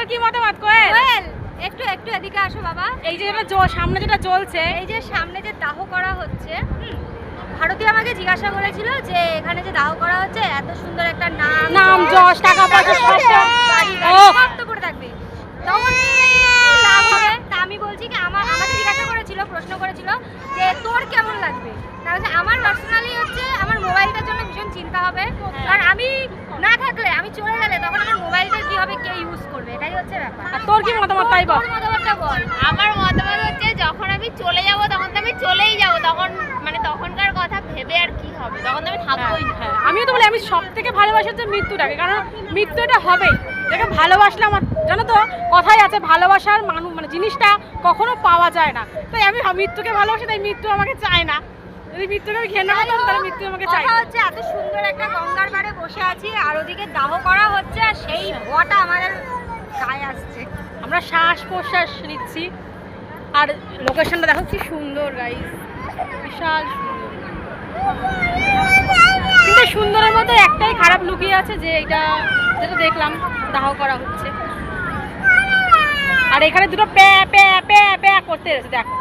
তোর কি মতামত কোয়েল? একটু একটু এদিকে আসো বাবা। এই যে সামনে যেটা জ্বলছে, এই যে সামনে যে দাহ করা হচ্ছে, ভারতী আমাকে জিজ্ঞাসা করেছিল যে এখানে যে দাহ করা হচ্ছে এত সুন্দর একটা নাম যশ টাকা পয়সা সব তো করে থাকবে, তখন লাভ হবে। তা আমি বলছি কি আমাকে জিজ্ঞাসা করেছিল, প্রশ্ন করেছিল যে তোর কেমন লাগবে। তাহলে আমার পার্সোনালি হচ্ছে আমার মোবাইলটার জন্য ভীষণ চিন্তা হবে, কারণ আমি না থাকলে, আমি চলে গেলে তখন আমার মোবাইলটা কি হবে, কে ইউজ করবে, এটাই হচ্ছে ব্যাপার। আর তোর কি মতামত তাই বল? তোর মতামতটা বল। আমার মতামত হচ্ছে যখন আমি চলে যাব তখন তো আমি চলেই যাব, তখন মানে তখনকার কথা ভেবে আর কি হবে, তখন তো আমি থাকবোই না। হ্যাঁ, আমিও তো বলি আমি সব থেকে ভালোবাসি হচ্ছে মৃত্যুটাকে, কারণ মৃত্যুটা হবেই। দেখে ভালোবাসলে আমার জানো তো কথাই আছে, ভালোবাসার মানে জিনিসটা কখনো পাওয়া যায় না। তাই আমি মৃত্যুকে ভালোবাসি, তাই মৃত্যু আমাকে চায় না। যদি মৃত্যুকে আমি ঘেন্না করতাম তাহলে মৃত্যু আমাকে চাই। কথা হচ্ছে এত সুন্দর একটা গঙ্গার পাড়ে বসে আছি আর ওদিকে দাহ করা হচ্ছে, আর সেই ধোঁয়াটা আমাদের গায়ে আসছে। আমরা শ্বাস প্রশ্বাস নিচ্ছি, আর লোকেশনটা দেখো কি সুন্দর গাইস, বিশাল সুন্দর। কিন্তু সুন্দরের মধ্যে একটাই খারাপ লুকিয়ে আছে, যে এটা যেটা দেখলাম দাহ করা হচ্ছে, আর এখানে দুটো প্যা প্যা প্যা প্যা করতে রয়েছে দেখো।